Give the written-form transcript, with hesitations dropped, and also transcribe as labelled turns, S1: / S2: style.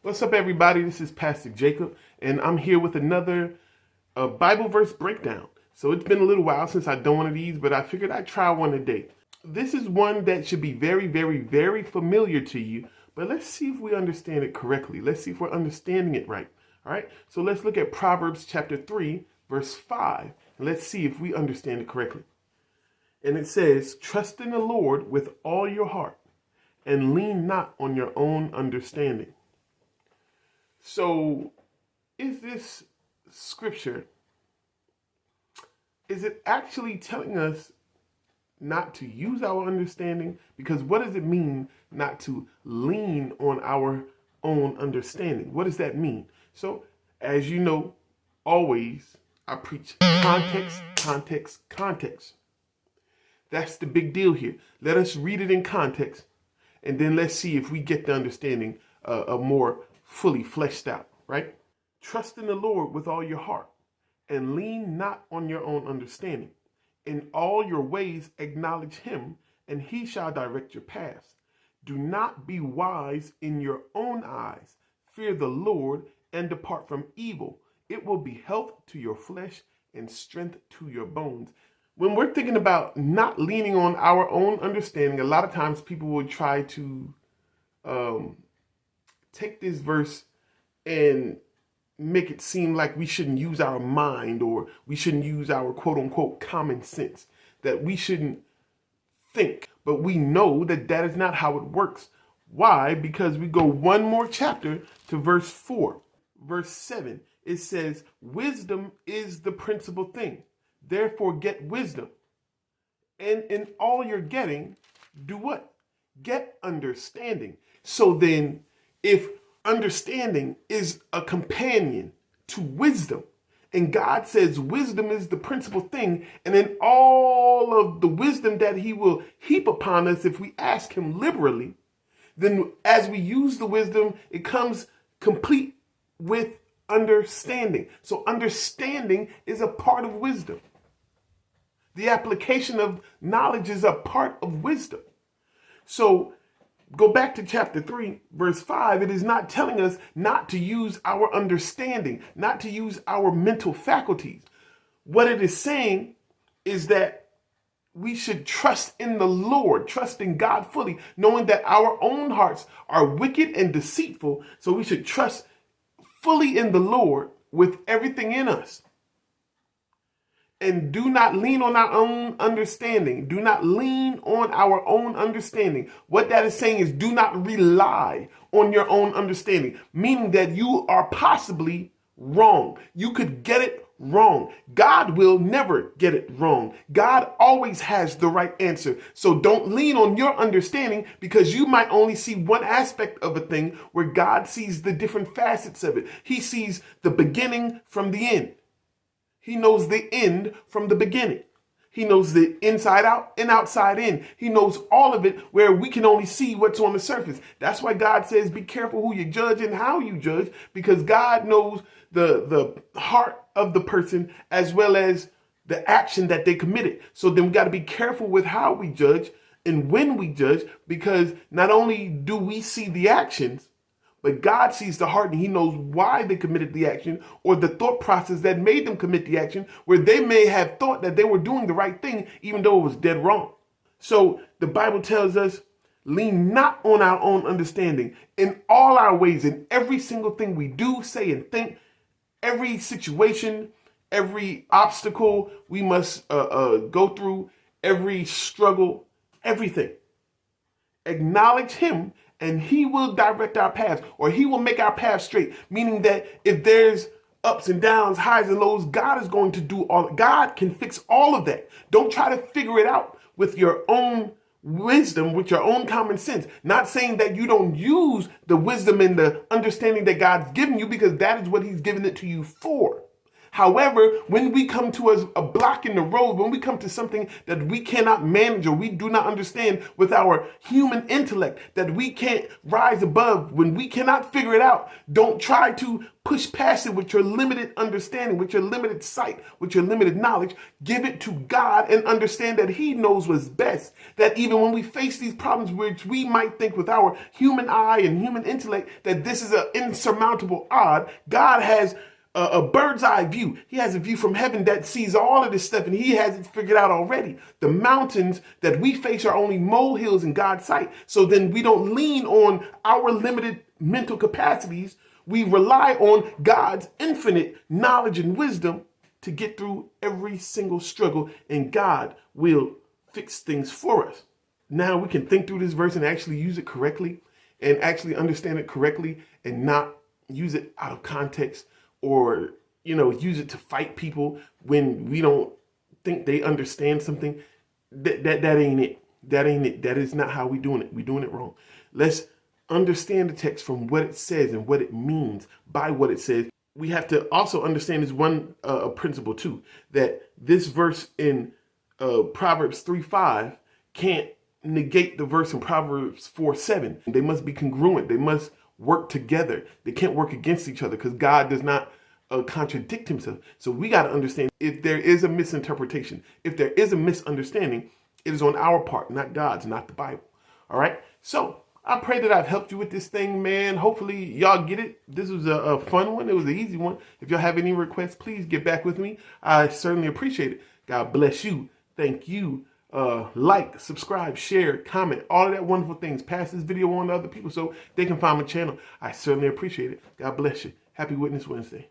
S1: What's up, everybody? This is Pastor Jacob, and I'm here with another Bible verse breakdown. So it's been a little while since I've done one of these, but I figured I'd try one today. This is one that should be very, very, very familiar to you, but let's see if we understand it correctly. Let's see if we're understanding it right. All right, so let's look at Proverbs chapter 3, verse 5, and let's see if we understand it correctly. And it says, "Trust in the Lord with all your heart, and lean not on your own understanding." So, is this scripture, is it actually telling us not to use our understanding? Because what does it mean not to lean on our own understanding? What does that mean? So, as you know, always I preach context, context, context. That's the big deal here. Let us read it in context, and then let's see if we get the understanding more fully fleshed out, right? Trust in the Lord with all your heart, and lean not on your own understanding. In all your ways acknowledge him, and he shall direct your paths. Do not be wise in your own eyes. Fear the Lord and depart from evil. It will be health to your flesh and strength to your bones. When we're thinking about not leaning on our own understanding, a lot of times people will try to take this verse and make it seem like we shouldn't use our mind, or we shouldn't use our quote unquote common sense, that we shouldn't think. But we know that that is not how it works. Why? Because we go one more chapter to verse 4. Verse 7, it says, "Wisdom is the principal thing. Therefore get wisdom. And in all you're getting, do what? Get understanding." So then, if understanding is a companion to wisdom, and God says wisdom is the principal thing, and in all of the wisdom that he will heap upon us if we ask him liberally, then as we use the wisdom, it comes complete with understanding. So understanding is a part of wisdom. The application of knowledge is a part of wisdom. So go back to chapter 3, verse 5. It is not telling us not to use our understanding, not to use our mental faculties. What it is saying is that we should trust in the Lord, trust in God fully, knowing that our own hearts are wicked and deceitful. So we should trust fully in the Lord with everything in us. And do not lean on our own understanding. Do not lean on our own understanding. What that is saying is do not rely on your own understanding, meaning that you are possibly wrong. You could get it wrong. God will never get it wrong. God always has the right answer. So don't lean on your understanding, because you might only see one aspect of a thing where God sees the different facets of it. He sees the beginning from the end. He knows the end from the beginning. He knows the inside out and outside in. He knows all of it, where we can only see what's on the surface. That's why God says, be careful who you judge and how you judge, because God knows the heart of the person as well as the action that they committed. So then we got to be careful with how we judge and when we judge, because not only do we see the actions, but God sees the heart, and he knows why they committed the action, or the thought process that made them commit the action, where they may have thought that they were doing the right thing, even though it was dead wrong. So the Bible tells us, lean not on our own understanding. In all our ways, in every single thing we do, say, and think, every situation, every obstacle we must go through, every struggle, everything. Acknowledge him, and he will direct our paths, or he will make our path straight. Meaning that if there's ups and downs, highs and lows, God is going to do all. God can fix all of that. Don't try to figure it out with your own wisdom, with your own common sense. Not saying that you don't use the wisdom and the understanding that God's given you, because that is what he's given it to you for. However, when we come to a block in the road, when we come to something that we cannot manage or we do not understand with our human intellect, that we can't rise above, when we cannot figure it out, don't try to push past it with your limited understanding, with your limited sight, with your limited knowledge. Give it to God and understand that He knows what's best. That even when we face these problems, which we might think with our human eye and human intellect that this is an insurmountable odd, God has a bird's eye view. He has a view from heaven that sees all of this stuff, and He has it figured out already. The mountains that we face are only molehills in God's sight. So then we don't lean on our limited mental capacities. We rely on God's infinite knowledge and wisdom to get through every single struggle, and God will fix things for us. Now we can think through this verse and actually use it correctly and actually understand it correctly and not use it out of context or, use it to fight people when we don't think they understand something. That ain't it. That ain't it. That is not how we're doing it. We're doing it wrong. Let's understand the text from what it says and what it means by what it says. We have to also understand this one principle too, that this verse in Proverbs 3:5 can't negate the verse in Proverbs 4:7. They must be congruent. They must work together. They can't work against each other because God does not contradict Himself. So we got to understand, if there is a misinterpretation, if there is a misunderstanding, it is on our part, not God's, not the Bible. All right. So I pray that I've helped you with this thing, man. Hopefully y'all get it. This was a fun one. It was an easy one. If y'all have any requests, please get back with me. I certainly appreciate it. God bless you. Thank you. Like, subscribe, share, comment, all of that wonderful things. Pass this video on to other people so they can find my channel. I certainly appreciate it. God bless you. Happy Witness Wednesday.